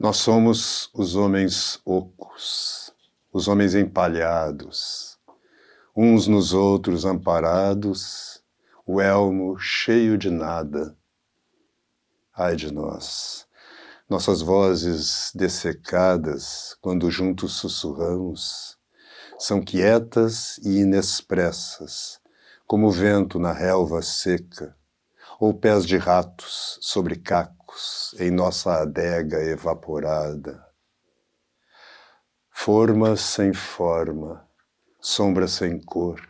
Nós somos os homens ocos, os homens empalhados, uns nos outros amparados, o elmo cheio de nada. Ai de nós, nossas vozes dessecadas, quando juntos sussurramos, são quietas e inexpressas, como o vento na relva seca, ou pés de ratos sobre cacos em nossa adega evaporada. Forma sem forma, sombra sem cor,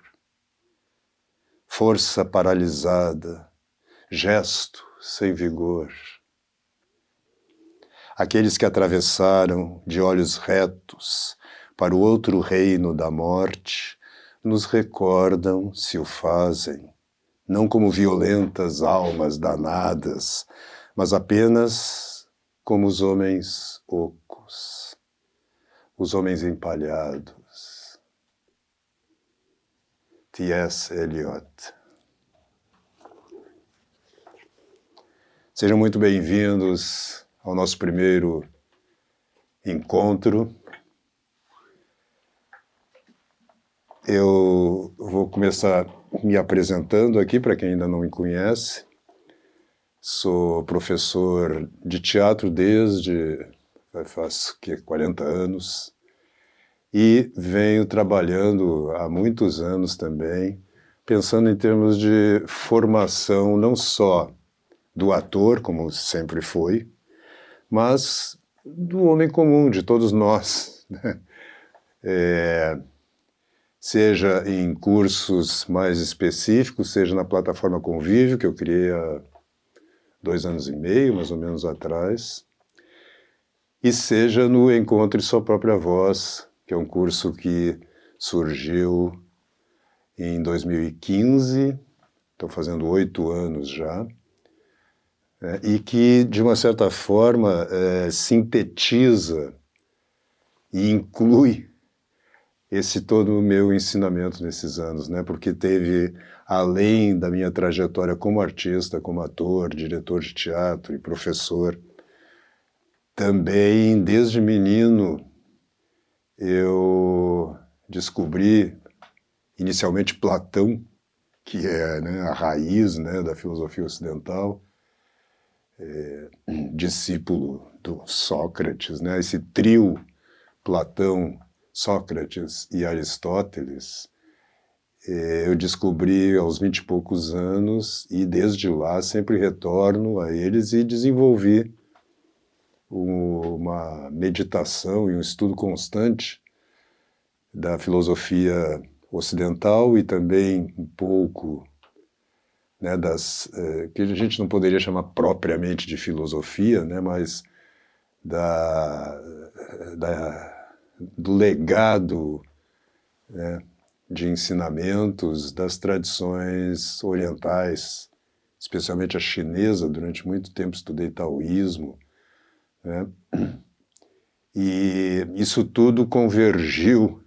força paralisada, gesto sem vigor. Aqueles que atravessaram de olhos retos para o outro reino da morte nos recordam, se o fazem, não como violentas almas danadas, mas apenas como os homens ocos, os homens empalhados. T.S. Eliot. Sejam muito bem-vindos ao nosso primeiro encontro. Eu vou começar me apresentando aqui, para quem ainda não me conhece. Sou professor de teatro faz 40 anos e venho trabalhando há muitos anos também, pensando em termos de formação não só do ator, como sempre foi, mas do homem comum, de todos nós, né? Seja em cursos mais específicos, seja na plataforma Convívio, que eu criei há 2 anos e meio, mais ou menos, atrás, e seja no Encontre Sua Própria Voz, que é um curso que surgiu em 2015, estou fazendo 8 anos já, e que, de uma certa forma, sintetiza e inclui esse todo o meu ensinamento nesses anos, né? Porque teve, além da minha trajetória como artista, como ator, diretor de teatro e professor, também, desde menino, eu descobri, inicialmente, Platão, que é, né, a raiz, né, da filosofia ocidental, discípulo do Sócrates, né? Esse trio Platão, Sócrates e Aristóteles, eu descobri aos 20 e poucos anos e desde lá sempre retorno a eles e desenvolvi uma meditação e um estudo constante da filosofia ocidental e também um pouco, né, que a gente não poderia chamar propriamente de filosofia, né, mas do legado, né, de ensinamentos das tradições orientais, especialmente a chinesa. Durante muito tempo estudei taoísmo, né, e isso tudo convergiu,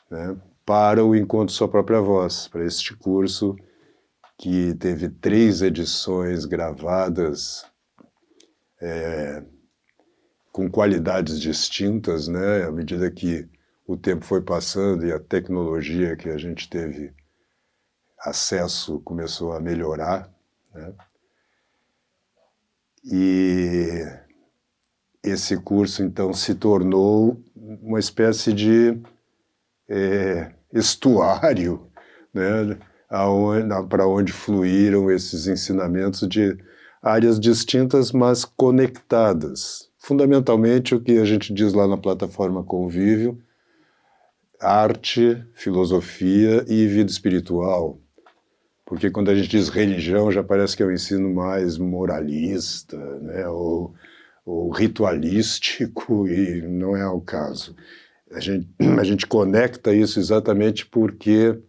né, para o Encontro Sua Própria Voz, para este curso que teve 3 edições gravadas, com qualidades distintas, né, à medida que o tempo foi passando e a tecnologia que a gente teve acesso começou a melhorar, né? E esse curso, então, se tornou uma espécie de estuário, né, para onde fluíram esses ensinamentos de áreas distintas, mas conectadas. Fundamentalmente, o que a gente diz lá na plataforma Convívio: arte, filosofia e vida espiritual. Porque quando a gente diz religião, já parece que é um ensino mais moralista, né, ou ritualístico, e não é o caso. A gente conecta isso exatamente porque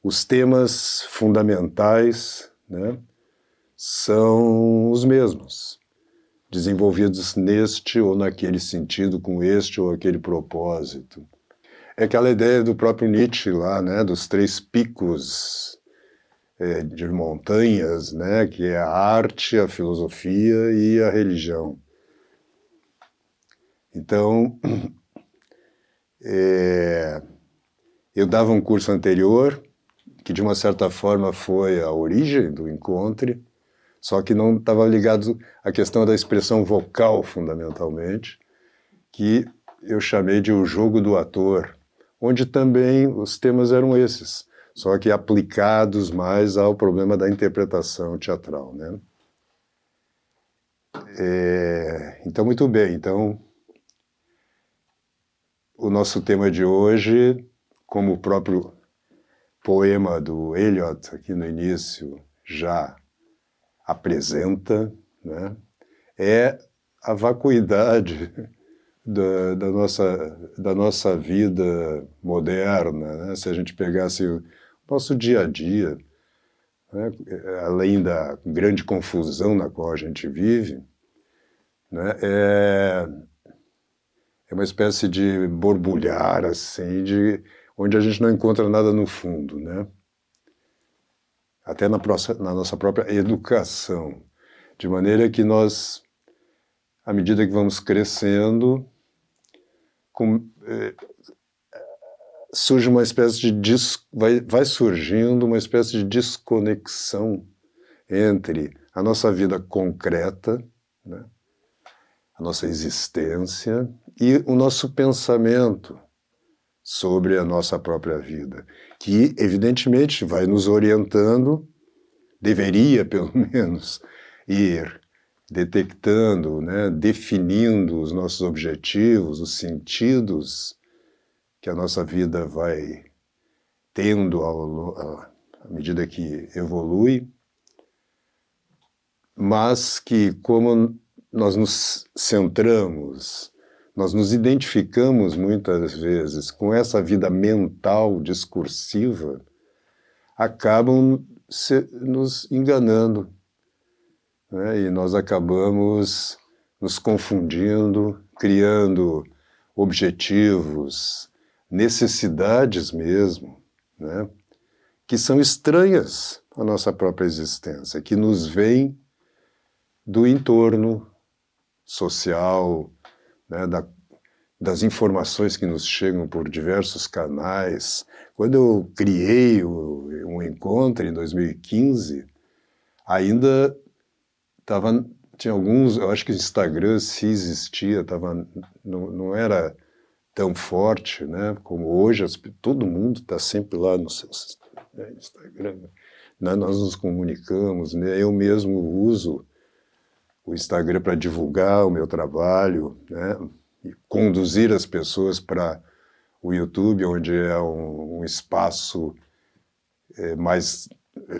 os temas fundamentais, né, são os mesmos, desenvolvidos neste ou naquele sentido, com este ou aquele propósito. É aquela ideia do próprio Nietzsche lá, né, dos 3 picos de montanhas, né, que é a arte, a filosofia e a religião. Então, eu dava um curso anterior, que de uma certa forma foi a origem do Encontre, só que não estava ligado à questão da expressão vocal, fundamentalmente, que eu chamei de o jogo do ator, onde também os temas eram esses, só que aplicados mais ao problema da interpretação teatral, né? Então, muito bem. Então, o nosso tema de hoje, como o próprio poema do Eliot, aqui no início, já apresenta, né, é a vacuidade da nossa vida moderna, né? Se a gente pegasse o nosso dia a dia, né, além da grande confusão na qual a gente vive, né, é uma espécie de borbulhar, assim, onde a gente não encontra nada no fundo, né? Até na nossa própria educação. De maneira que nós, à medida que vamos crescendo, surge uma espécie de vai surgindo uma espécie de desconexão entre a nossa vida concreta, né, a nossa existência e o nosso pensamento sobre a nossa própria vida, que evidentemente vai nos orientando, deveria pelo menos ir detectando, né, definindo os nossos objetivos, os sentidos que a nossa vida vai tendo à medida que evolui, mas que, como nós nos centramos, nós nos identificamos muitas vezes com essa vida mental discursiva, acabam nos enganando, né? E nós acabamos nos confundindo, criando objetivos, necessidades mesmo, né, que são estranhas à nossa própria existência, que nos vêm do entorno social, né, das informações que nos chegam por diversos canais. Quando eu criei um Encontro em 2015, ainda tinha alguns, eu acho que o Instagram, se existia, não era tão forte, né, como hoje. Todo mundo está sempre lá no seu Instagram, né, nós nos comunicamos, né, eu mesmo uso o Instagram para divulgar o meu trabalho, né, e conduzir as pessoas para o YouTube, onde é um espaço mais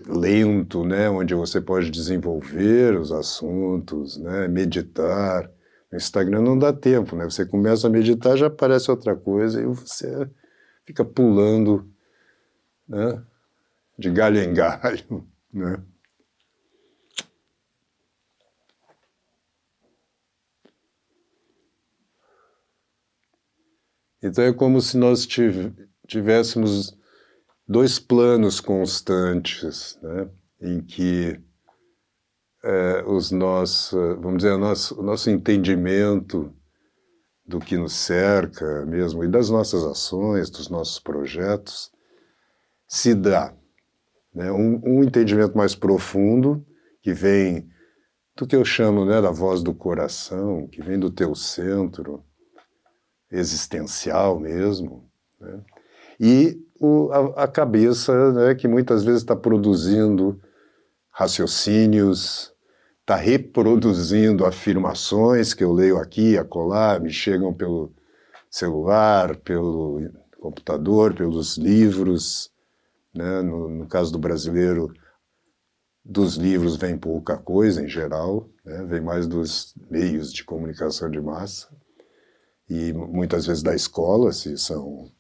lento, né, onde você pode desenvolver os assuntos, né, meditar. No Instagram não dá tempo, né? Você começa a meditar, já aparece outra coisa e você fica pulando, né, de galho em galho, né? Então é como se nós tivéssemos dois planos constantes, né, em que vamos dizer, o nosso entendimento do que nos cerca mesmo e das nossas ações, dos nossos projetos, se dá, né, um entendimento mais profundo que vem do que eu chamo, né, da voz do coração, que vem do teu centro existencial mesmo, né, e a cabeça, né, que muitas vezes está produzindo raciocínios, está reproduzindo afirmações que eu leio aqui, acolá, me chegam pelo celular, pelo computador, pelos livros, né? No caso do brasileiro, dos livros vem pouca coisa em geral, né? Vem mais dos meios de comunicação de massa e muitas vezes da escola, se são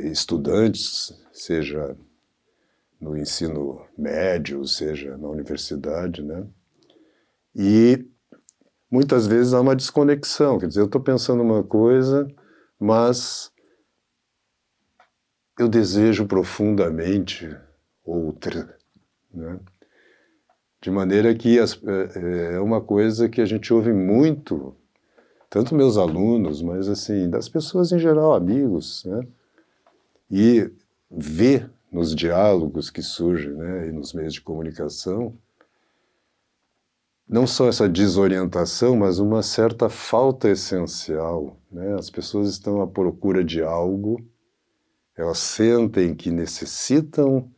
estudantes, seja no ensino médio, seja na universidade, né? E muitas vezes há uma desconexão, quer dizer, eu estou pensando uma coisa, mas eu desejo profundamente outra, né? De maneira que é uma coisa que a gente ouve muito tanto meus alunos, mas assim, das pessoas em geral, amigos, né? E ver nos diálogos que surgem, né, e nos meios de comunicação, não só essa desorientação, mas uma certa falta essencial, né? As pessoas estão à procura de algo, elas sentem que necessitam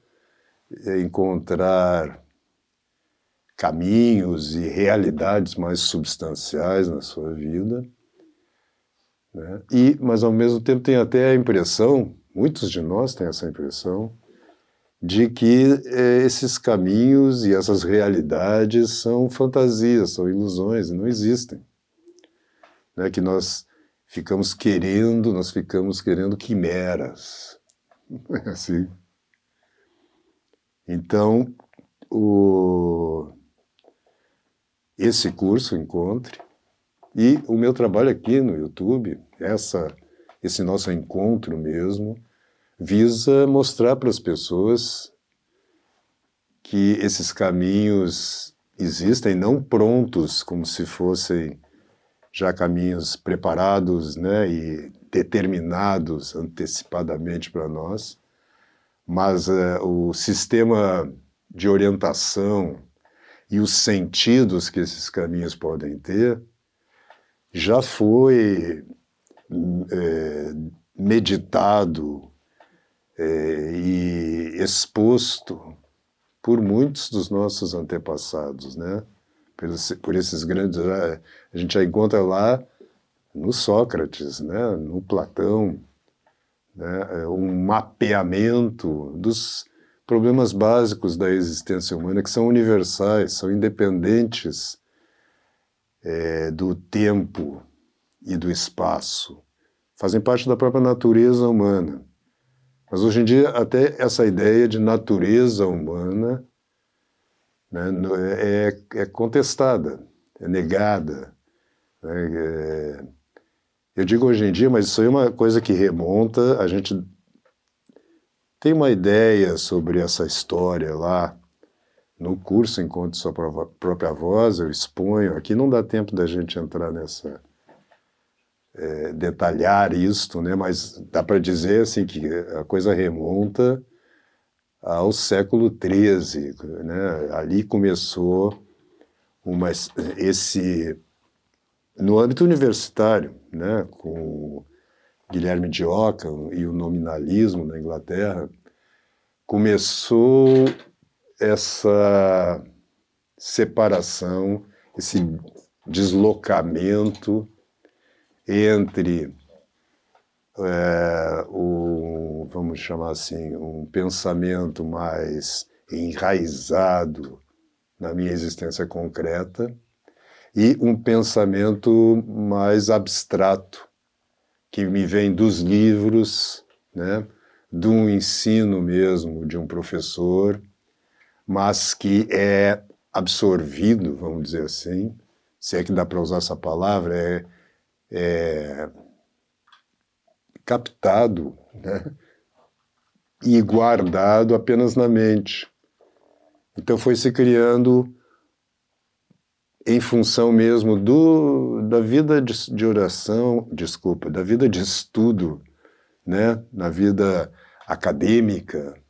encontrar caminhos e realidades mais substanciais na sua vida, né? Mas ao mesmo tempo tem até a impressão, muitos de nós têm essa impressão, de que esses caminhos e essas realidades são fantasias, são ilusões, não existem. Né? Que nós ficamos querendo quimeras. É assim. Então, esse curso, Encontre, e o meu trabalho aqui no YouTube, esse nosso encontro mesmo, visa mostrar para as pessoas que esses caminhos existem, não prontos, como se fossem já caminhos preparados, né, e determinados antecipadamente para nós, mas o sistema de orientação e os sentidos que esses caminhos podem ter já foi meditado e exposto por muitos dos nossos antepassados, né? Por esses grandes... A gente já encontra lá no Sócrates, né? No Platão, né? Um mapeamento dos problemas básicos da existência humana, que são universais, são independentes do tempo e do espaço, fazem parte da própria natureza humana. Mas hoje em dia até essa ideia de natureza humana, né, é contestada, é negada. Né? Eu digo hoje em dia, mas isso aí é uma coisa que remonta, a gente tem uma ideia sobre essa história lá, no curso Encontre Sua Própria Voz, eu exponho, aqui não dá tempo da gente entrar nessa... detalhar isto, né? Mas dá para dizer assim, que a coisa remonta ao século XIII, né? Ali começou no âmbito universitário, né? Com Guilherme de Ockham e o nominalismo na Inglaterra, começou essa separação, esse deslocamento entre vamos chamar assim, um pensamento mais enraizado na minha existência concreta e um pensamento mais abstrato, que me vem dos livros, né, de um ensino mesmo de um professor, mas que é absorvido, vamos dizer assim, se é que dá para usar essa palavra, captado, né, e guardado apenas na mente. Então foi se criando em função mesmo da vida de oração, desculpa, da vida de estudo, né, na vida acadêmica.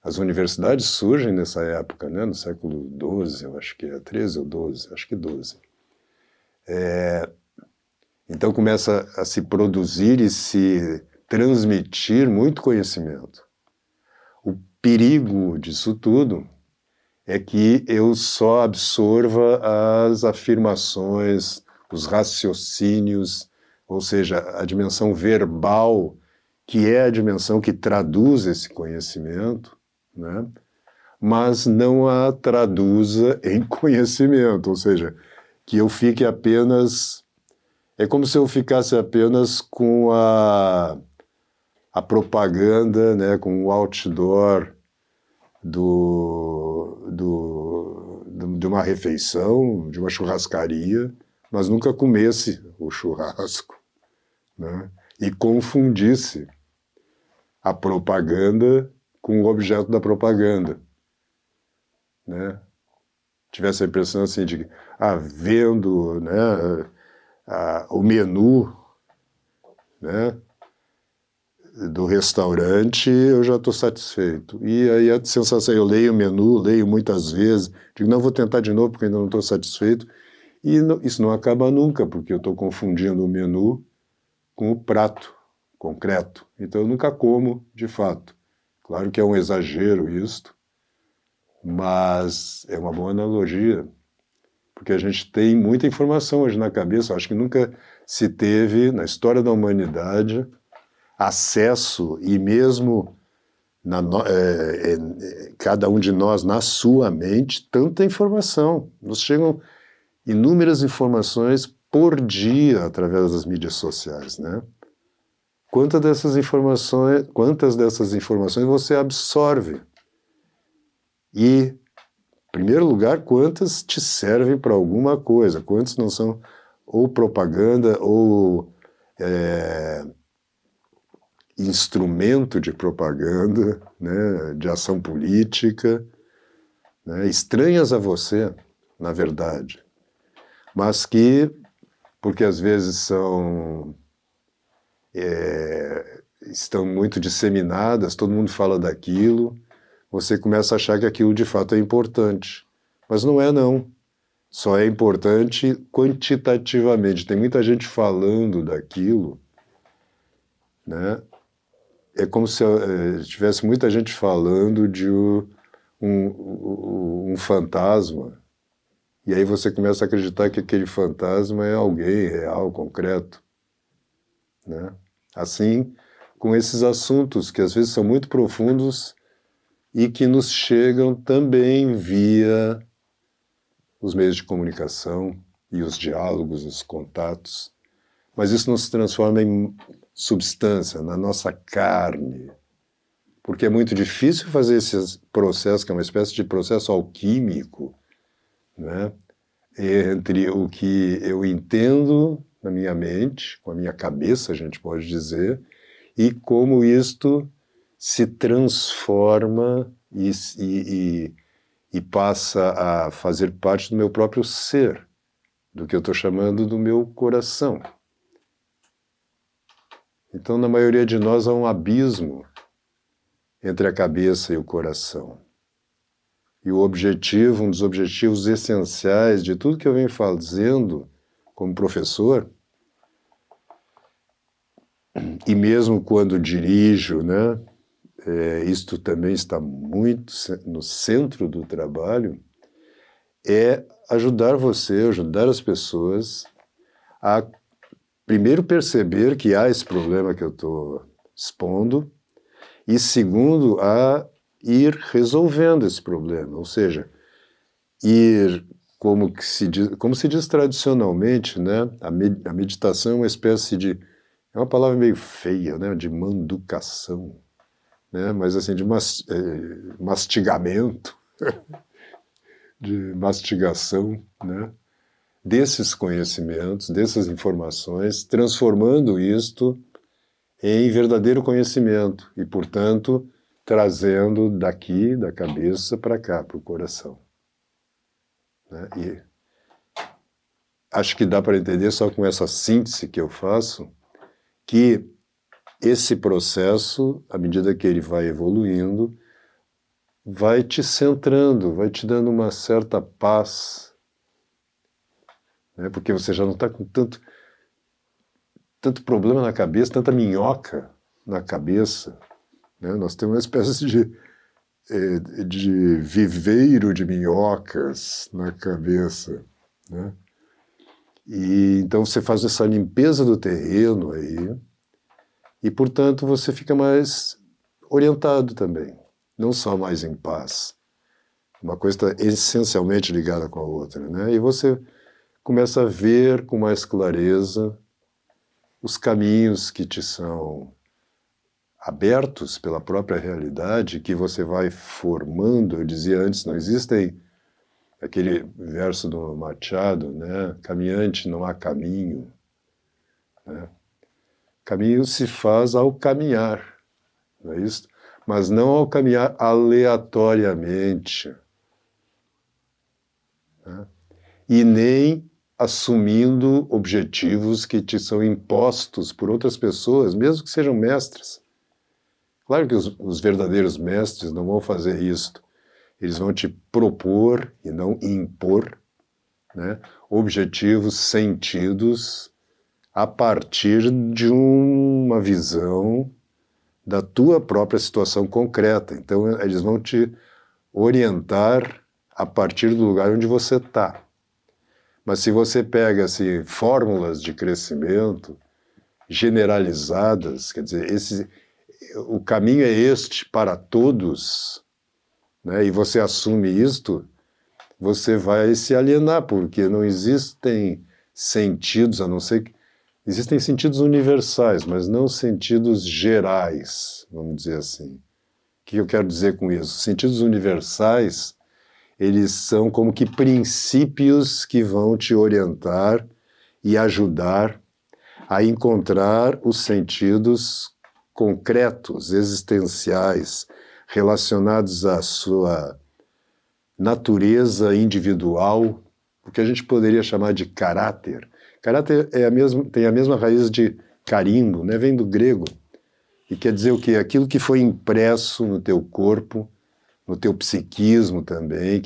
As universidades surgem nessa época, né, no século XII, eu acho que é 13 ou XII, acho que 12. Então começa a se produzir e se transmitir muito conhecimento. O perigo disso tudo é que eu só absorva as afirmações, os raciocínios, ou seja, a dimensão verbal, que é a dimensão que traduz esse conhecimento, né? Mas não a traduza em conhecimento, ou seja, que eu fique apenas... É como se eu ficasse apenas com a propaganda, né, com o outdoor de uma refeição, de uma churrascaria, mas nunca comesse o churrasco, né, e confundisse a propaganda com o objeto da propaganda, né? Tivesse a impressão assim de, vendo, né, o menu, né, do restaurante, eu já estou satisfeito. E aí a sensação, eu leio o menu, leio muitas vezes, digo, não, vou tentar de novo porque ainda não estou satisfeito. E isso não acaba nunca, porque eu estou confundindo o menu com o prato concreto. Então eu nunca como, de fato. Claro que é um exagero isto, mas é uma boa analogia, porque a gente tem muita informação hoje na cabeça. Eu acho que nunca se teve, na história da humanidade, acesso, e mesmo cada um de nós, na sua mente, tanta informação. Nos chegam inúmeras informações por dia através das mídias sociais, né? Quantas dessas informações você absorve? E, em primeiro lugar, quantas te servem para alguma coisa? Quantas não são ou propaganda ou instrumento de propaganda, né, de ação política, né, estranhas a você, na verdade, mas que, porque às vezes estão muito disseminadas, todo mundo fala daquilo, você começa a achar que aquilo de fato é importante. Mas não é, não. Só é importante quantitativamente. Tem muita gente falando daquilo, né? É como se tivesse muita gente falando de um fantasma, e aí você começa a acreditar que aquele fantasma é alguém real, concreto, né? Assim, com esses assuntos que às vezes são muito profundos e que nos chegam também via os meios de comunicação e os diálogos, os contatos, mas isso não se transforma em substância, na nossa carne, porque é muito difícil fazer esse processo, que é uma espécie de processo alquímico, né, entre o que eu entendo na minha mente, com a minha cabeça, a gente pode dizer, e como isto se transforma e passa a fazer parte do meu próprio ser, do que eu estou chamando do meu coração. Então, na maioria de nós, há um abismo entre a cabeça e o coração. E o objetivo, um dos objetivos essenciais de tudo que eu venho fazendo como professor, e mesmo quando dirijo, né, isto também está muito no centro do trabalho, é ajudar você, ajudar as pessoas a primeiro perceber que há esse problema que eu estou expondo, e segundo, a ir resolvendo esse problema, ou seja, ir, como se diz tradicionalmente, né, a meditação é uma espécie de, é uma palavra meio feia, né, de manducação, né, mas assim, de mastigamento, de mastigação, né, desses conhecimentos, dessas informações, transformando isto em verdadeiro conhecimento e, portanto, trazendo daqui, da cabeça, para cá, para o coração. Né? E acho que dá para entender só com essa síntese que eu faço, que esse processo, à medida que ele vai evoluindo, vai te centrando, vai te dando uma certa paz, né? Porque você já não está com tanto problema na cabeça, tanta minhoca na cabeça, né? Nós temos uma espécie de viveiro de minhocas na cabeça, né? E então você faz essa limpeza do terreno aí, e portanto você fica mais orientado também, não só mais em paz. Uma coisa está essencialmente ligada com a outra, né? E você começa a ver com mais clareza os caminhos que te são abertos pela própria realidade, que você vai formando. Eu dizia antes, não existem aquele verso do Machado, né? Caminhante, não há caminho, né? Caminho se faz ao caminhar, não é isso? Mas não ao caminhar aleatoriamente, né? E nem assumindo objetivos que te são impostos por outras pessoas, mesmo que sejam mestres. Claro que os verdadeiros mestres não vão fazer isto. Eles vão te propor e não impor, né, objetivos, sentidos, a partir de uma visão da tua própria situação concreta. Então, eles vão te orientar a partir do lugar onde você está. Mas se você pega assim, fórmulas de crescimento generalizadas, quer dizer, o caminho é este para todos, né, e você assume isto, você vai se alienar, porque não existem sentidos, a não ser que existem sentidos universais, mas não sentidos gerais, vamos dizer assim. O que eu quero dizer com isso? Sentidos universais, eles são como que princípios que vão te orientar e ajudar a encontrar os sentidos concretos, existenciais, relacionados à sua natureza individual, o que a gente poderia chamar de caráter. Caráter tem a mesma raiz de carimbo, né? Vem do grego, e quer dizer o quê? Aquilo que foi impresso no teu corpo, no teu psiquismo também,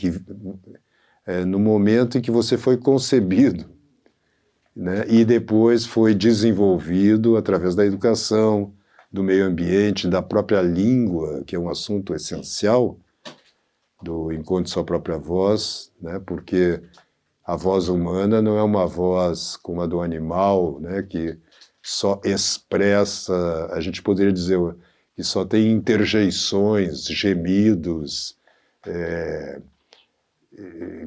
no momento em que você foi concebido, né? E depois foi desenvolvido através da educação, do meio ambiente, da própria língua, que é um assunto essencial, do encontro sua própria voz, né? Porque a voz humana não é uma voz como a do animal, né? Que só expressa, a gente poderia dizer que só tem interjeições, gemidos,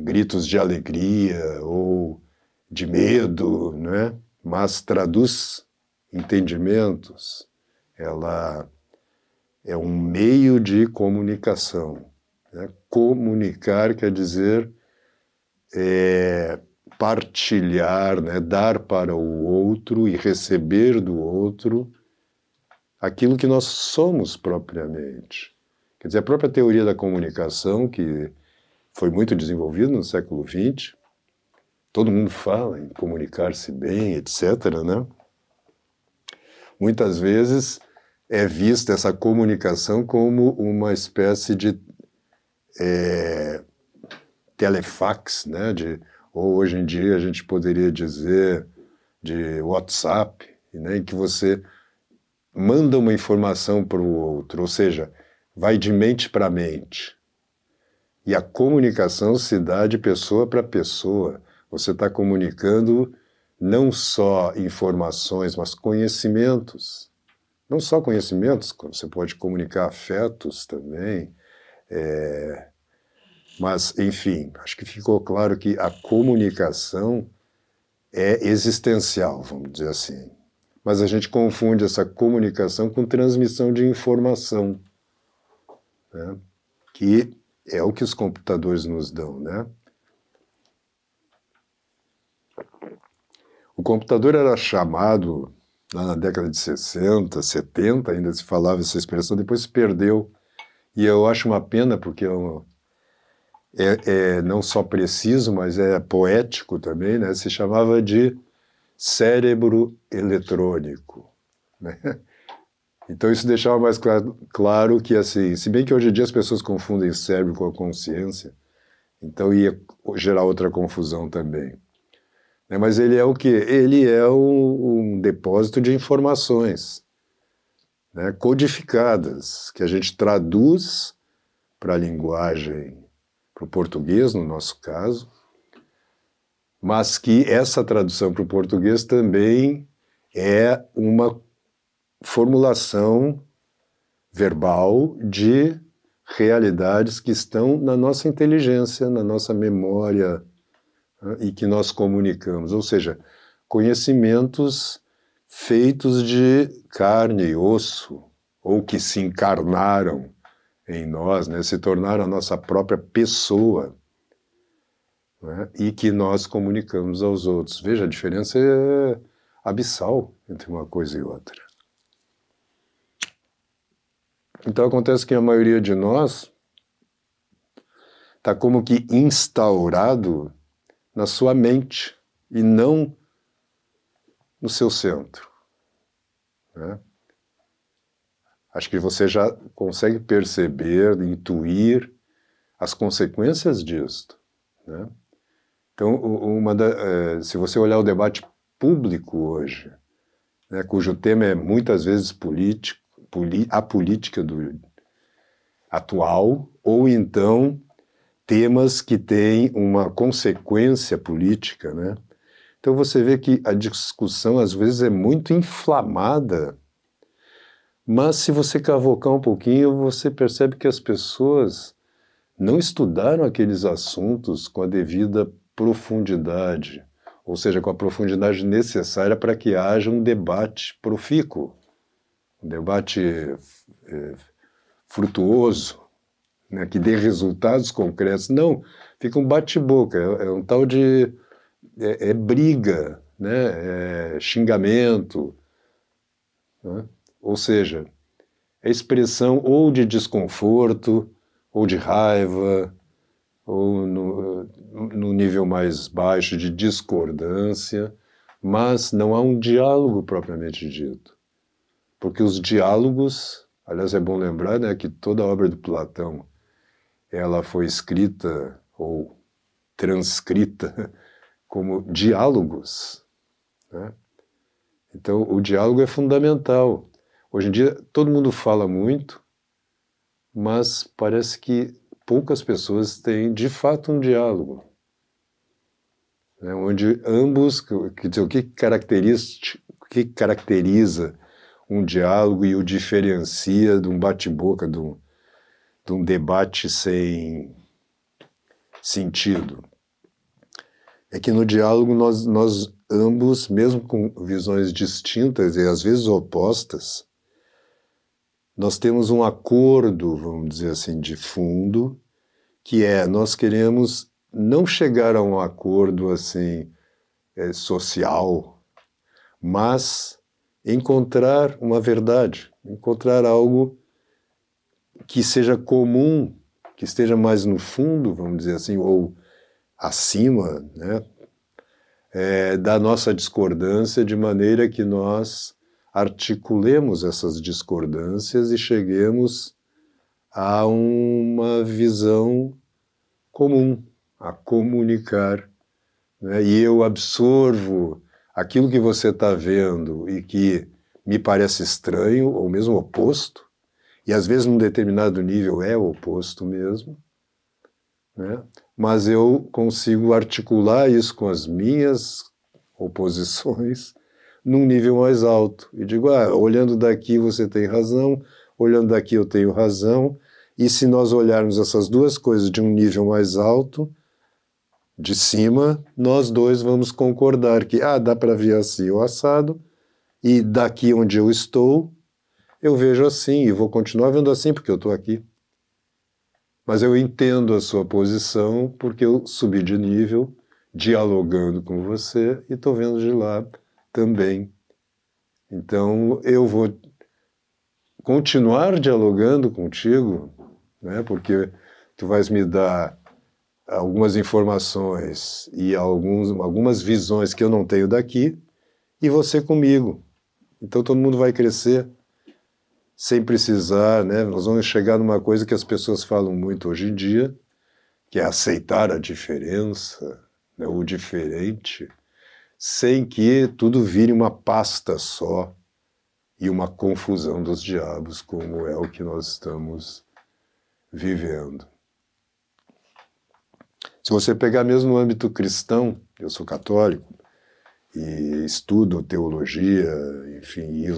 gritos de alegria ou de medo, né? Mas traduz entendimentos. Ela é um meio de comunicação, né? Comunicar quer dizer partilhar, né? Dar para o outro e receber do outro aquilo que nós somos propriamente. Quer dizer, a própria teoria da comunicação, que foi muito desenvolvida no século XX, todo mundo fala em comunicar-se bem, etc., né? Muitas vezes é vista essa comunicação como uma espécie de telefax, né? Ou hoje em dia a gente poderia dizer de WhatsApp, né? Em que você manda uma informação para o outro, ou seja, vai de mente para mente. E a comunicação se dá de pessoa para pessoa. Você está comunicando não só informações, mas conhecimentos. Não só conhecimentos, você pode comunicar afetos também. Mas, enfim, acho que ficou claro que a comunicação é existencial, vamos dizer assim. Mas a gente confunde essa comunicação com transmissão de informação, né? Que é o que os computadores nos dão, né? O computador era chamado, lá na década de 60, 70, ainda se falava essa expressão, depois se perdeu. E eu acho uma pena, porque é não só preciso, mas é poético também, né? Se chamava de cérebro eletrônico, né? Então isso deixava mais claro que, assim, se bem que hoje em dia as pessoas confundem cérebro com a consciência, então ia gerar outra confusão também. Mas ele é o quê? Ele é um depósito de informações, né, codificadas, que a gente traduz para a linguagem, para o português, no nosso caso, mas que essa tradução para o português também é uma formulação verbal de realidades que estão na nossa inteligência, na nossa memória, né, e que nós comunicamos, ou seja, conhecimentos feitos de carne e osso, ou que se encarnaram em nós, né, se tornaram a nossa própria pessoa, né, e que nós comunicamos aos outros. Veja, a diferença é abissal entre uma coisa e outra. Então acontece que a maioria de nós está como que instaurado na sua mente, e não no seu centro, né? Acho que você já consegue perceber, intuir as consequências disso, né? Então, se você olhar o debate público hoje, né, cujo tema é muitas vezes político, a política atual, ou então temas que têm uma consequência política, né? Então você vê que a discussão às vezes é muito inflamada, mas se você cavocar um pouquinho, você percebe que as pessoas não estudaram aqueles assuntos com a devida profundidade, ou seja, com a profundidade necessária para que haja um debate profícuo, um debate frutuoso, né, que dê resultados concretos. Não, fica um bate-boca, é um tal de briga, né, xingamento, né? Ou seja, é expressão ou de desconforto, ou de raiva, ou no nível mais baixo de discordância, mas não há um diálogo propriamente dito. Porque os diálogos, aliás, é bom lembrar, né, que toda a obra de Platão ela foi escrita ou transcrita como diálogos, né? Então, o diálogo é fundamental. Hoje em dia, todo mundo fala muito, mas parece que poucas pessoas têm, de fato, um diálogo, né, onde ambos, quer dizer, o que caracteriza um diálogo e o diferencia de um bate-boca, de um debate sem sentido. É que no diálogo nós ambos, mesmo com visões distintas e às vezes opostas, nós temos um acordo, vamos dizer assim, de fundo, que é nós queremos não chegar a um acordo assim social, mas encontrar uma verdade, encontrar algo que seja comum, que esteja mais no fundo, vamos dizer assim, ou acima, né, da nossa discordância, de maneira que nós articulemos essas discordâncias e cheguemos a uma visão comum, a comunicar, né? E eu absorvo aquilo que você está vendo e que me parece estranho, ou mesmo oposto, e às vezes num determinado nível é oposto mesmo, né? Mas eu consigo articular isso com as minhas oposições num nível mais alto. E digo, olhando daqui você tem razão, olhando daqui eu tenho razão, e se nós olharmos essas duas coisas de um nível mais alto, de cima, nós dois vamos concordar que dá para ver assim o assado, e daqui onde eu estou, eu vejo assim, e vou continuar vendo assim porque eu estou aqui. Mas eu entendo a sua posição porque eu subi de nível, dialogando com você, e estou vendo de lá também. Então eu vou continuar dialogando contigo, né, porque tu vais me dar algumas informações e algumas visões que eu não tenho daqui, e você comigo. Então todo mundo vai crescer sem precisar, né? Nós vamos chegar numa coisa que as pessoas falam muito hoje em dia, que é aceitar a diferença, né, o diferente, sem que tudo vire uma pasta só e uma confusão dos diabos, como é o que nós estamos vivendo. Se você pegar mesmo no âmbito cristão, eu sou católico e estudo teologia, enfim, e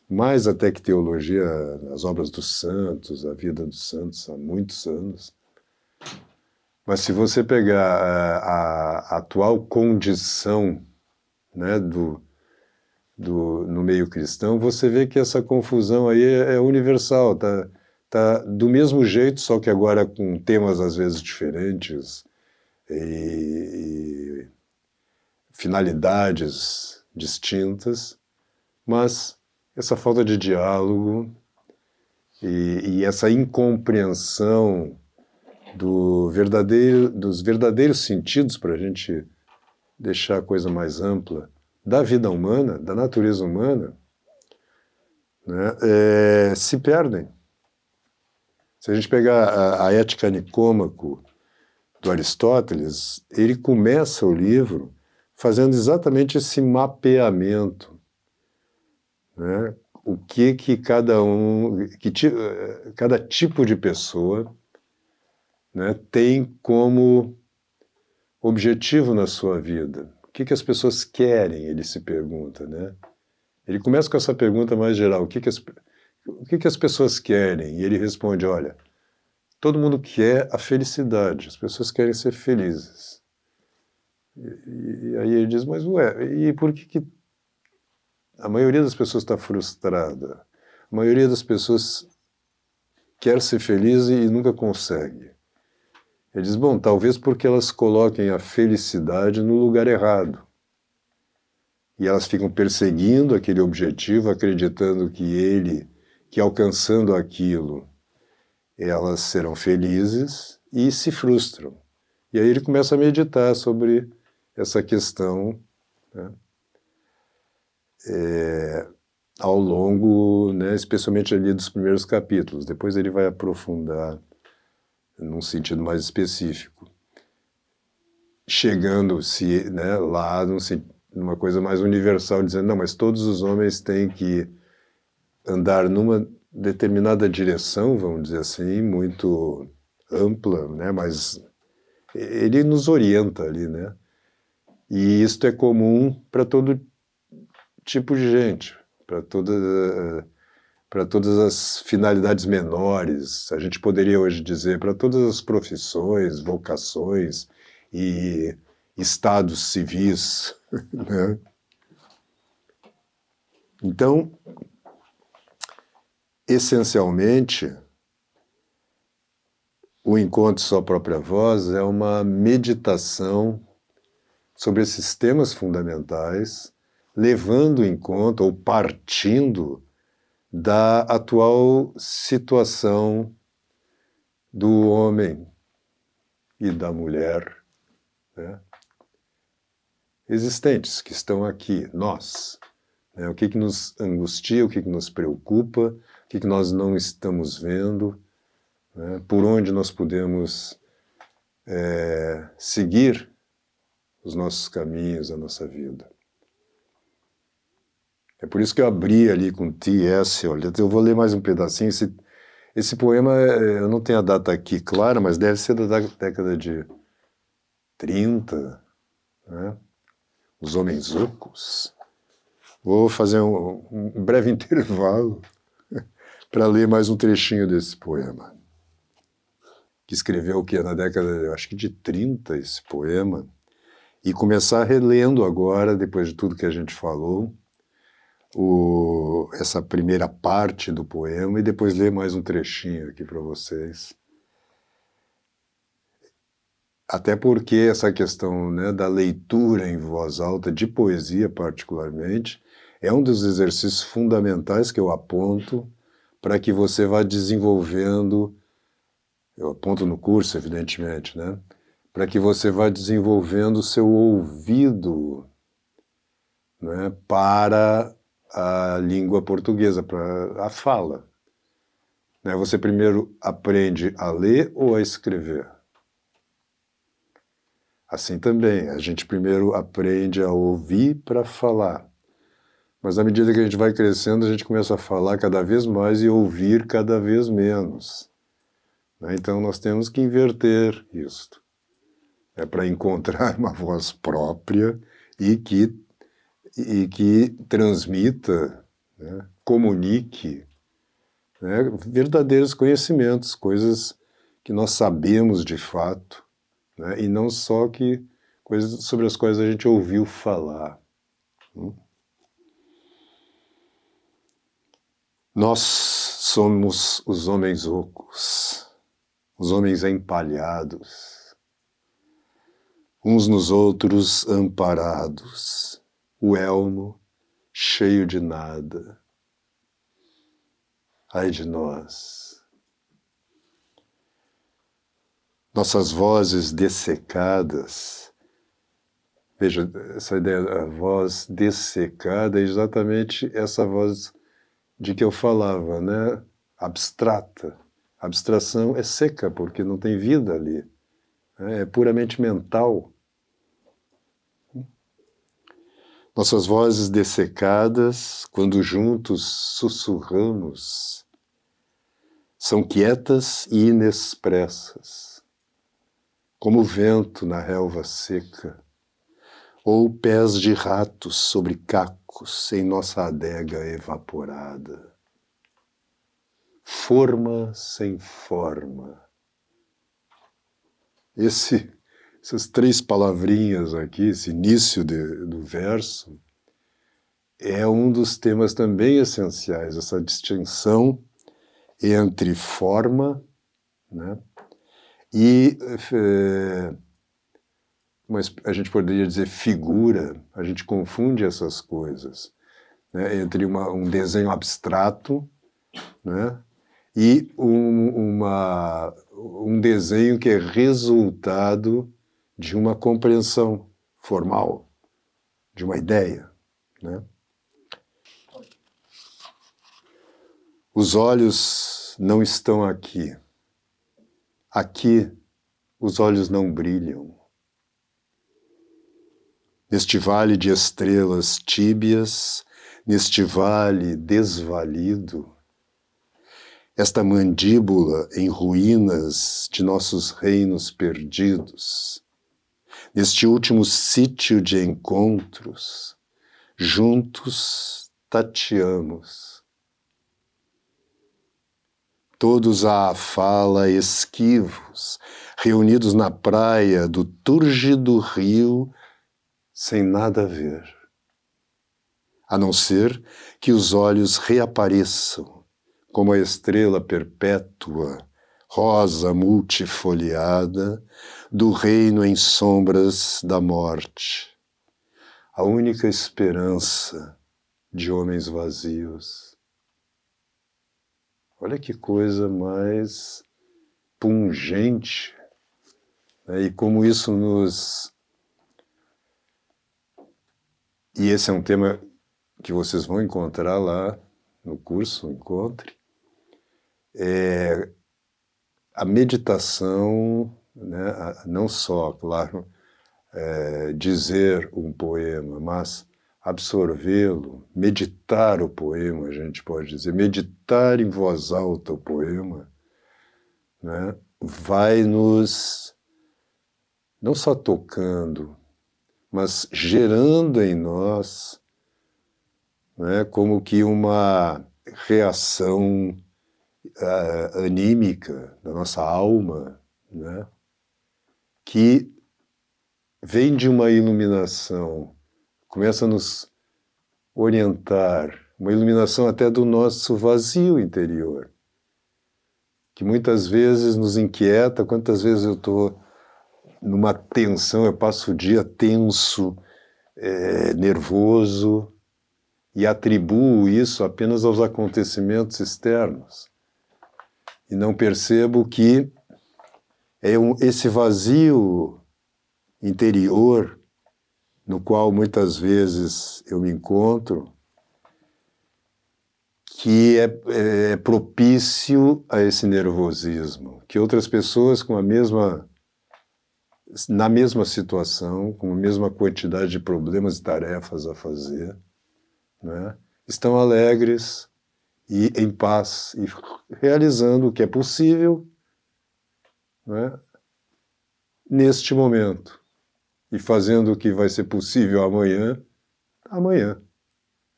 mais até que teologia, as obras dos santos, a vida dos santos há muitos anos. Mas se você pegar a atual condição, né, no meio cristão, você vê que essa confusão aí é universal, tá do mesmo jeito, só que agora com temas às vezes diferentes e finalidades distintas, mas essa falta de diálogo e essa incompreensão dos verdadeiros sentidos para a gente deixar a coisa mais ampla, da vida humana, da natureza humana, né, se perdem. Se a gente pegar a Ética Nicômaco do Aristóteles, ele começa o livro fazendo exatamente esse mapeamento, né? O que cada tipo de pessoa, né, tem como objetivo na sua vida. O que as pessoas querem, ele se pergunta, né? Ele começa com essa pergunta mais geral, o que as pessoas querem? E ele responde, olha, todo mundo quer a felicidade, as pessoas querem ser felizes. E aí ele diz, mas ué, e por que a maioria das pessoas está frustrada? A maioria das pessoas quer ser feliz e nunca consegue. Ele diz, bom, talvez porque elas coloquem a felicidade no lugar errado. E elas ficam perseguindo aquele objetivo, acreditando que alcançando aquilo, elas serão felizes e se frustram. E aí ele começa a meditar sobre essa questão, né, ao longo, né, especialmente ali dos primeiros capítulos. Depois ele vai aprofundar num sentido mais específico, chegando-se, né, lá numa coisa mais universal, dizendo, não, mas todos os homens têm que andar numa determinada direção, vamos dizer assim, muito ampla, né, mas ele nos orienta ali, né? E isto é comum para todo tipo de gente, para todas as finalidades menores, a gente poderia hoje dizer, para todas as profissões, vocações e estados civis, né? Então, essencialmente, o Encontre Sua Própria Voz é uma meditação sobre esses temas fundamentais, levando em conta ou partindo da atual situação do homem e da mulher, né, existentes, que estão aqui, nós. Né, o que nos angustia, o que nos preocupa, o que nós não estamos vendo, né, por onde nós podemos seguir os nossos caminhos, a nossa vida. É por isso que eu abri ali com T.S. Olha, eu vou ler mais um pedacinho. Esse poema, eu não tenho a data aqui clara, mas deve ser da década de 30, né? Os Homens Ocos. Vou fazer um breve intervalo para ler mais um trechinho desse poema. Que escreveu o quê? Na década, eu acho que de 30, esse poema. E começar relendo agora, depois de tudo que a gente falou, essa primeira parte do poema e depois ler mais um trechinho aqui para vocês. Até porque essa questão, né, da leitura em voz alta, de poesia particularmente, é um dos exercícios fundamentais que eu aponto para que você vá desenvolvendo, eu aponto no curso, evidentemente, né, para que você vá desenvolvendo o seu ouvido, né, para a língua portuguesa, para a fala. Né? Você primeiro aprende a ler ou a escrever? Assim também, a gente primeiro aprende a ouvir para falar. Mas à medida que a gente vai crescendo, a gente começa a falar cada vez mais e ouvir cada vez menos. Né? Então nós temos que inverter isto. É para encontrar uma voz própria e que transmita, né, comunique, né, verdadeiros conhecimentos, coisas que nós sabemos de fato, né, e não só coisas sobre as quais a gente ouviu falar. Nós somos os homens ocos, os homens empalhados, uns nos outros amparados, o elmo cheio de nada. Ai de nós. Nossas vozes dessecadas Veja, essa ideia da voz dessecada é exatamente essa voz de que eu falava, né? Abstrata. A abstração é seca, porque não tem vida ali. É puramente mental. Nossas vozes dessecadas, quando juntos sussurramos, são quietas e inexpressas, como o vento na relva seca, ou pés de ratos sobre cacos em nossa adega evaporada. Forma sem forma. Essas 3 palavrinhas aqui, esse início do verso, é um dos temas também essenciais, essa distinção entre forma, né, e mas a gente poderia dizer figura, a gente confunde essas coisas, né, entre um desenho abstrato, né, e um desenho que é resultado de uma compreensão formal, de uma ideia, né? Os olhos não estão aqui. Aqui, os olhos não brilham. Neste vale de estrelas tíbias, neste vale desvalido, esta mandíbula em ruínas de nossos reinos perdidos, neste último sítio de encontros, juntos tateamos. Todos à fala esquivos, reunidos na praia do túrgido rio, sem nada a ver, a não ser que os olhos reapareçam, como a estrela perpétua, rosa multifoliada, do reino em sombras da morte, a única esperança de homens vazios. Olha que coisa mais pungente, né? E como isso nos... E esse é um tema que vocês vão encontrar lá no curso Encontre. A meditação, né? Não só, claro, dizer um poema, mas absorvê-lo, meditar o poema, a gente pode dizer, meditar em voz alta o poema, né, vai nos, não só tocando, mas gerando em nós, né, como que uma reação anímica da nossa alma, né, que vem de uma iluminação, começa a nos orientar, uma iluminação até do nosso vazio interior, que muitas vezes nos inquieta. Quantas vezes eu estou numa tensão, eu passo o dia tenso, nervoso, e atribuo isso apenas aos acontecimentos externos. E não percebo que esse vazio interior no qual muitas vezes eu me encontro, que é propício a esse nervosismo, que outras pessoas na mesma situação, com a mesma quantidade de problemas e tarefas a fazer, né, estão alegres e em paz, e realizando o que é possível, né, neste momento. E fazendo o que vai ser possível amanhã.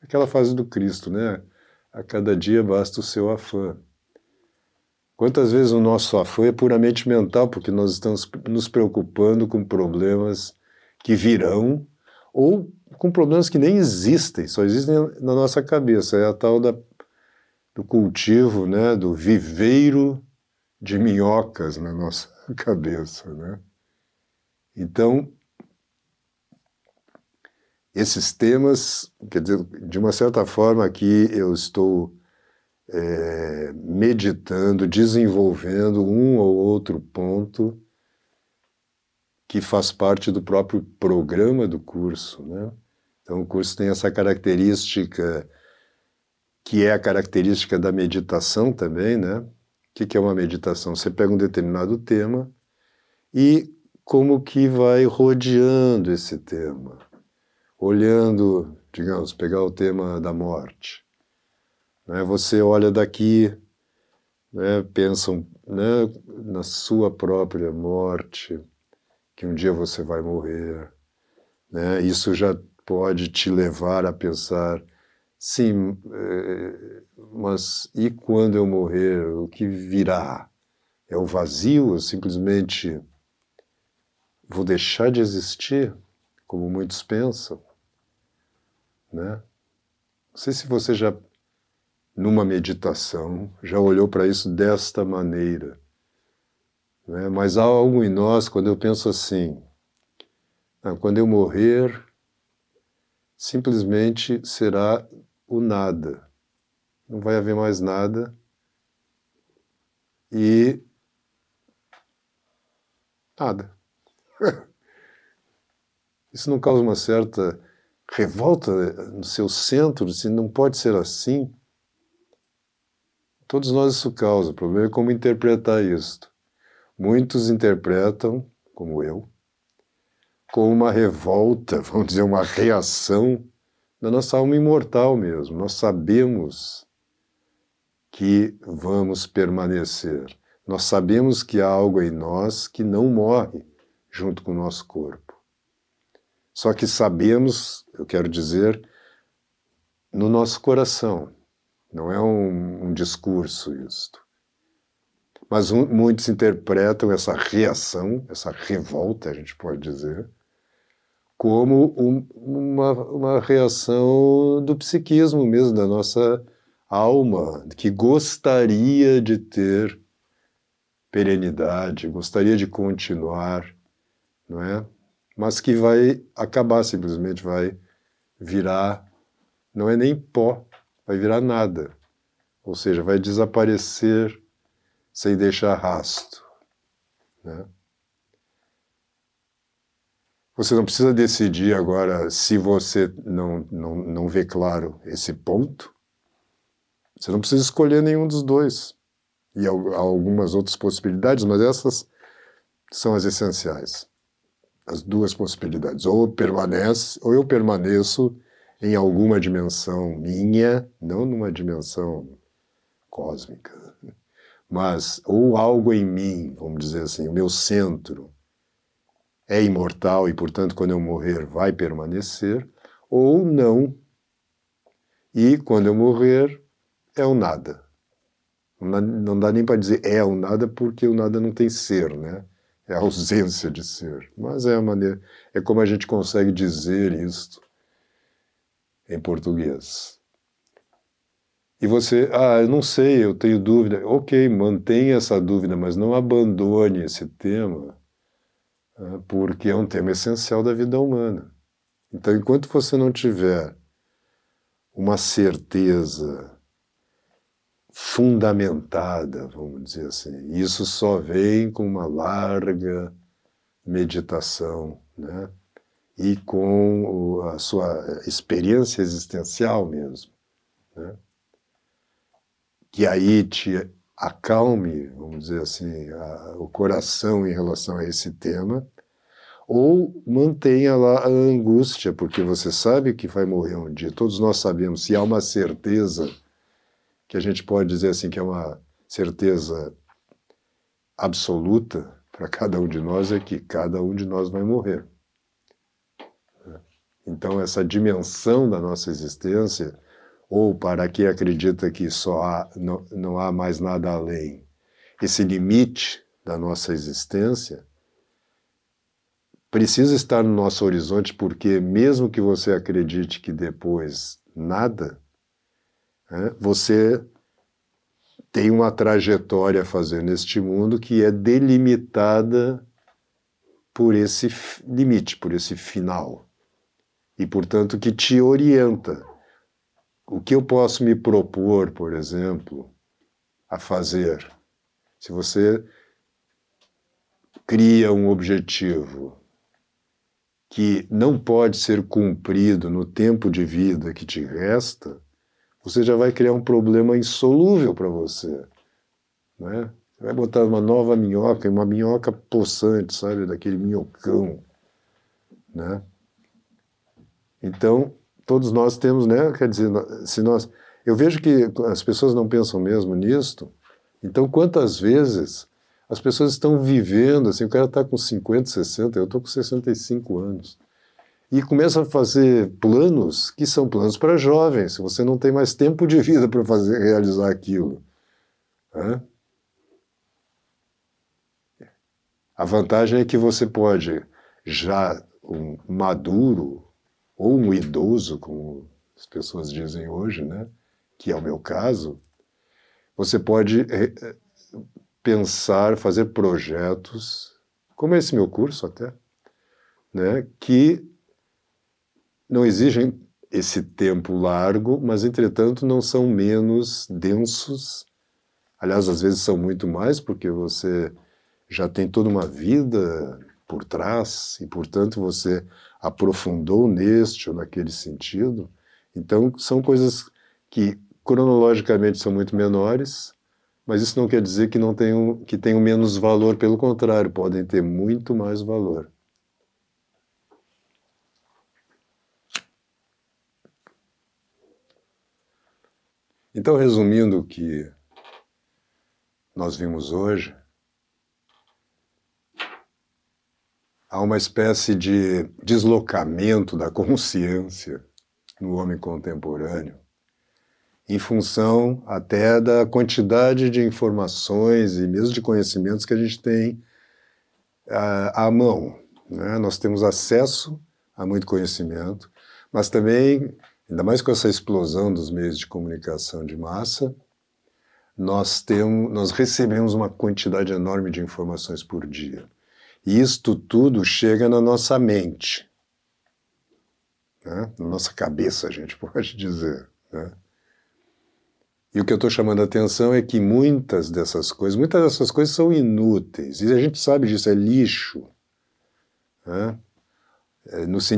Aquela frase do Cristo, né? A cada dia basta o seu afã. Quantas vezes o nosso afã é puramente mental, porque nós estamos nos preocupando com problemas que virão, ou com problemas que nem existem, só existem na nossa cabeça. É a tal do cultivo, né? Do viveiro de minhocas na nossa cabeça, né? Então, esses temas, quer dizer, de uma certa forma aqui eu estou meditando, desenvolvendo um ou outro ponto que faz parte do próprio programa do curso, né? Então o curso tem essa característica, que é a característica da meditação também, né? O que é uma meditação? Você pega um determinado tema e como que vai rodeando esse tema, olhando, digamos, pegar o tema da morte, né? Você olha daqui, né, pensam, né, na sua própria morte, que um dia você vai morrer, né? Isso já pode te levar a pensar, sim, mas e quando eu morrer, o que virá? É o vazio? Eu simplesmente vou deixar de existir, como muitos pensam, né? Não sei se você já, numa meditação, já olhou para isso desta maneira, né? Mas há algo em nós, quando eu penso assim, quando eu morrer, simplesmente será o nada. Não vai haver mais nada e nada. Isso não causa uma certa revolta no seu centro? Se não pode ser assim? Todos nós isso causa. O problema é como interpretar isto. Muitos interpretam, como eu, como uma revolta, vamos dizer, uma reação da nossa alma imortal mesmo. Nós sabemos que vamos permanecer. Nós sabemos que há algo em nós que não morre junto com o nosso corpo. Só que sabemos, eu quero dizer, no nosso coração. Não é um discurso isto. Mas muitos interpretam essa reação, essa revolta, a gente pode dizer, como uma reação do psiquismo mesmo, da nossa alma, que gostaria de ter perenidade, gostaria de continuar, não é? Mas que vai acabar, simplesmente vai virar, não é nem pó, vai virar nada. Ou seja, vai desaparecer sem deixar rastro, né? Você não precisa decidir agora, se você não vê claro esse ponto, você não precisa escolher nenhum dos dois. E há algumas outras possibilidades, mas essas são as essenciais. As duas possibilidades. Ou eu permaneço em alguma dimensão minha, não numa dimensão cósmica, mas ou algo em mim, vamos dizer assim, o meu centro é imortal e, portanto, quando eu morrer vai permanecer, ou não, e quando eu morrer é o nada. Não dá nem para dizer é o nada, porque o nada não tem ser, né? É a ausência de ser. Mas é a maneira, é como a gente consegue dizer isto em português. E você, eu não sei, eu tenho dúvida. Ok, mantenha essa dúvida, mas não abandone esse tema, porque é um tema essencial da vida humana. Então, enquanto você não tiver uma certeza fundamentada, vamos dizer assim, isso só vem com uma larga meditação, né? E com a sua experiência existencial mesmo, né? Que aí te acalme, vamos dizer assim, o coração em relação a esse tema, ou mantenha lá a angústia, porque você sabe que vai morrer um dia. Todos nós sabemos, se há uma certeza, que a gente pode dizer assim, que é uma certeza absoluta para cada um de nós, é que cada um de nós vai morrer. Então, essa dimensão da nossa existência, ou para quem acredita que não há mais nada além, esse limite da nossa existência, precisa estar no nosso horizonte, porque mesmo que você acredite que depois nada, você tem uma trajetória a fazer neste mundo que é delimitada por esse limite, por esse final. E, portanto, que te orienta. O que eu posso me propor, por exemplo, a fazer? Se você cria um objetivo, que não pode ser cumprido no tempo de vida que te resta, você já vai criar um problema insolúvel para você, né? Você vai botar uma nova minhoca, uma minhoca possante, sabe, daquele minhocão, né? Então, todos nós temos, né? Quer dizer, se nós... Eu vejo que as pessoas não pensam mesmo nisto. Então, quantas vezes as pessoas estão vivendo, assim, o cara está com 50, 60, eu estou com 65 anos, e começa a fazer planos que são planos para jovens, se você não tem mais tempo de vida para realizar aquilo, né? A vantagem é que você pode, já um maduro, ou um idoso, como as pessoas dizem hoje, né? Que é o meu caso, você pode pensar, fazer projetos, como esse meu curso até, né? Que não exigem esse tempo largo, mas, entretanto, não são menos densos. Aliás, às vezes são muito mais, porque você já tem toda uma vida por trás e, portanto, você aprofundou neste ou naquele sentido. Então, são coisas que cronologicamente são muito menores, mas isso não quer dizer que não tenham, que tenham menos valor, pelo contrário, podem ter muito mais valor. Então, resumindo o que nós vimos hoje, há uma espécie de deslocamento da consciência no homem contemporâneo, em função até da quantidade de informações e mesmo de conhecimentos que a gente tem à mão, né? Nós temos acesso a muito conhecimento, mas também, ainda mais com essa explosão dos meios de comunicação de massa, nós recebemos uma quantidade enorme de informações por dia. E isto tudo chega na nossa mente, né? Na nossa cabeça, a gente pode dizer, né? E o que eu estou chamando a atenção é que muitas dessas coisas são inúteis, e a gente sabe disso, é lixo, né?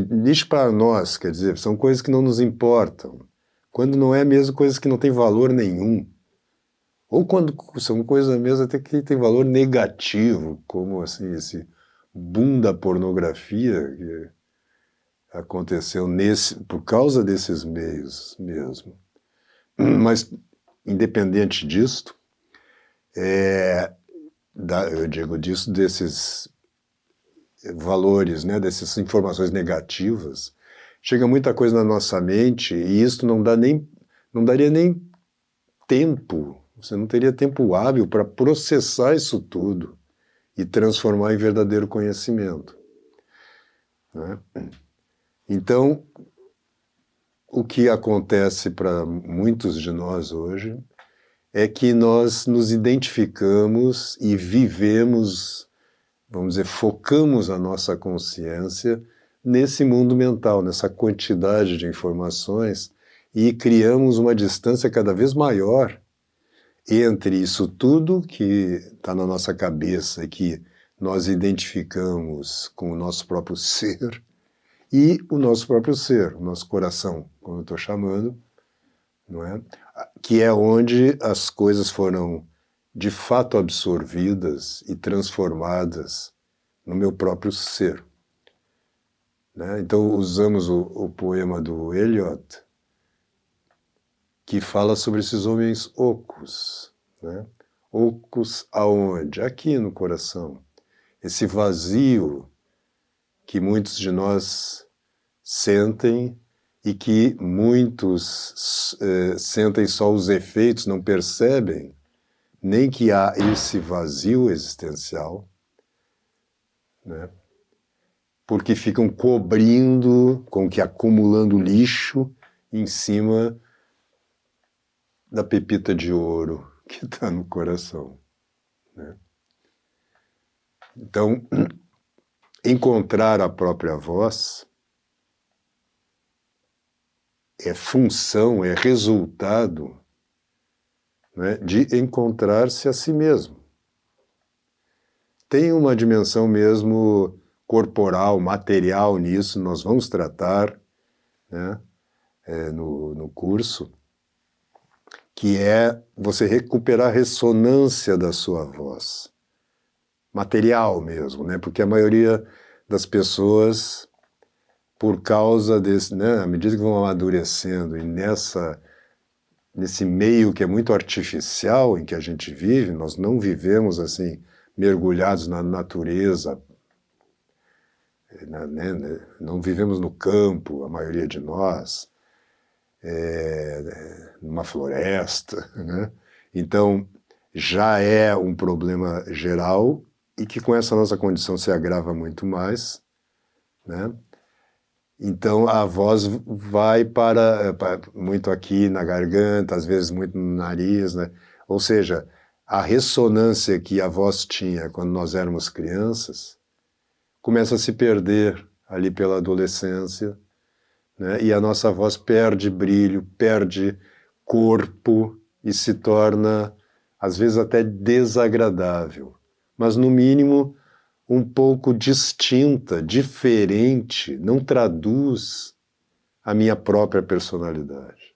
Lixo para nós, quer dizer, são coisas que não nos importam, quando não é mesmo coisas que não têm valor nenhum, ou quando são coisas mesmo até que têm valor negativo, como assim, esse boom da pornografia que aconteceu por causa desses meios mesmo. Mas, independente disto, eu digo disso, desses valores, né, dessas informações negativas, chega muita coisa na nossa mente e isso não daria nem tempo, você não teria tempo hábil para processar isso tudo e transformar em verdadeiro conhecimento, né? Então, o que acontece para muitos de nós hoje é que nós nos identificamos e vivemos, vamos dizer, focamos a nossa consciência nesse mundo mental, nessa quantidade de informações, e criamos uma distância cada vez maior entre isso tudo que está na nossa cabeça e que nós identificamos com o nosso próprio ser e o nosso próprio ser, o nosso coração, como eu estou chamando, não é? Que é onde as coisas foram de fato absorvidas e transformadas no meu próprio ser, né? Então usamos o poema do Eliot, que fala sobre esses homens ocos, né? Ocos aonde? Aqui no coração. Esse vazio que muitos de nós sentem e que muitos sentem só os efeitos, não percebem nem que há esse vazio existencial, né? Porque ficam cobrindo, acumulando lixo em cima da pepita de ouro que está no coração, né? Então, encontrar a própria voz é função, é resultado, né, de encontrar-se a si mesmo. Tem uma dimensão mesmo corporal, material nisso, nós vamos tratar, né, no curso, que é você recuperar a ressonância da sua voz, material mesmo, né, porque a maioria das pessoas, por causa desse, né, à medida que vão amadurecendo e nesse meio que é muito artificial em que a gente vive, nós não vivemos assim, mergulhados na natureza, não vivemos no campo, a maioria de nós, numa floresta, né? Então, já é um problema geral e que com essa nossa condição se agrava muito mais, né? Então a voz vai para muito aqui na garganta, às vezes muito no nariz, né? Ou seja, a ressonância que a voz tinha quando nós éramos crianças começa a se perder ali pela adolescência, né? E a nossa voz perde brilho, perde corpo e se torna, às vezes, até desagradável, mas no mínimo um pouco distinta, diferente, não traduz a minha própria personalidade.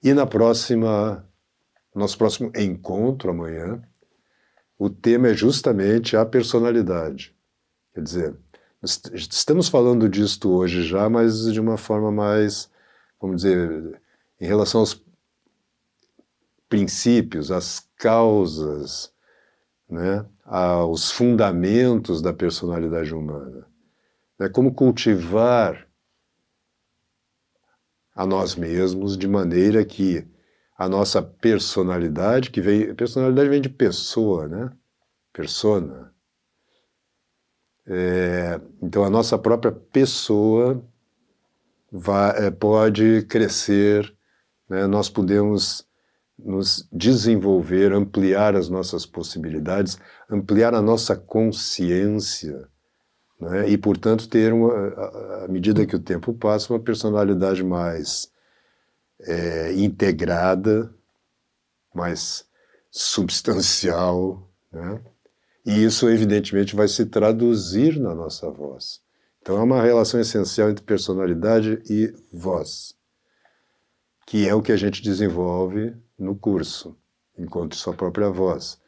E nosso próximo encontro amanhã, o tema é justamente a personalidade. Quer dizer, estamos falando disto hoje já, mas de uma forma mais, vamos dizer, em relação aos princípios, às causas, né, aos fundamentos da personalidade humana, né, como cultivar a nós mesmos de maneira que a nossa personalidade, personalidade vem de pessoa, né, persona, então a nossa própria pessoa pode crescer, né, nós podemos nos desenvolver, ampliar as nossas possibilidades, ampliar a nossa consciência, né? E, portanto, ter, à medida que o tempo passa, uma personalidade mais integrada, mais substancial, né? E isso, evidentemente, vai se traduzir na nossa voz. Então, é uma relação essencial entre personalidade e voz, que é o que a gente desenvolve no curso, Encontre Sua Própria Voz.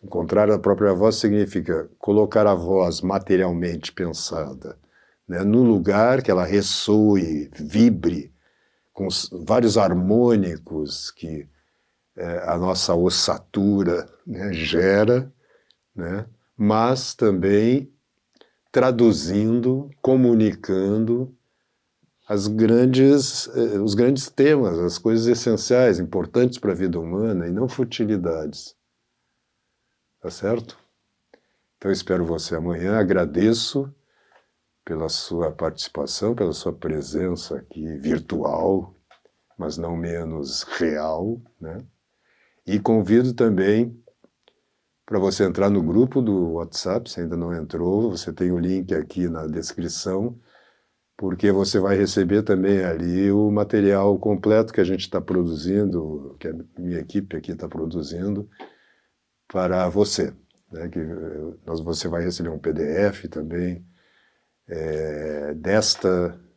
Encontrar a própria voz significa colocar a voz materialmente pensada, né, no lugar que ela ressoe, vibre, com os vários harmônicos que a nossa ossatura, né, gera, né, mas também traduzindo, comunicando os grandes temas, as coisas essenciais, importantes para a vida humana, e não futilidades. Tá certo? Então eu espero você amanhã, agradeço pela sua participação, pela sua presença aqui virtual, mas não menos real, né? E convido também para você entrar no grupo do WhatsApp, se ainda não entrou, você tem o link aqui na descrição, porque você vai receber também ali o material completo que a gente está produzindo, que a minha equipe aqui está produzindo, para você, né? Você vai receber um PDF também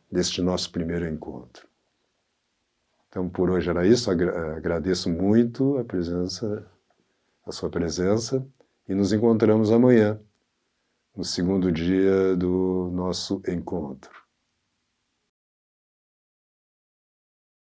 deste nosso primeiro encontro. Então, por hoje era isso, agradeço muito a sua presença, e nos encontramos amanhã, no segundo dia do nosso encontro.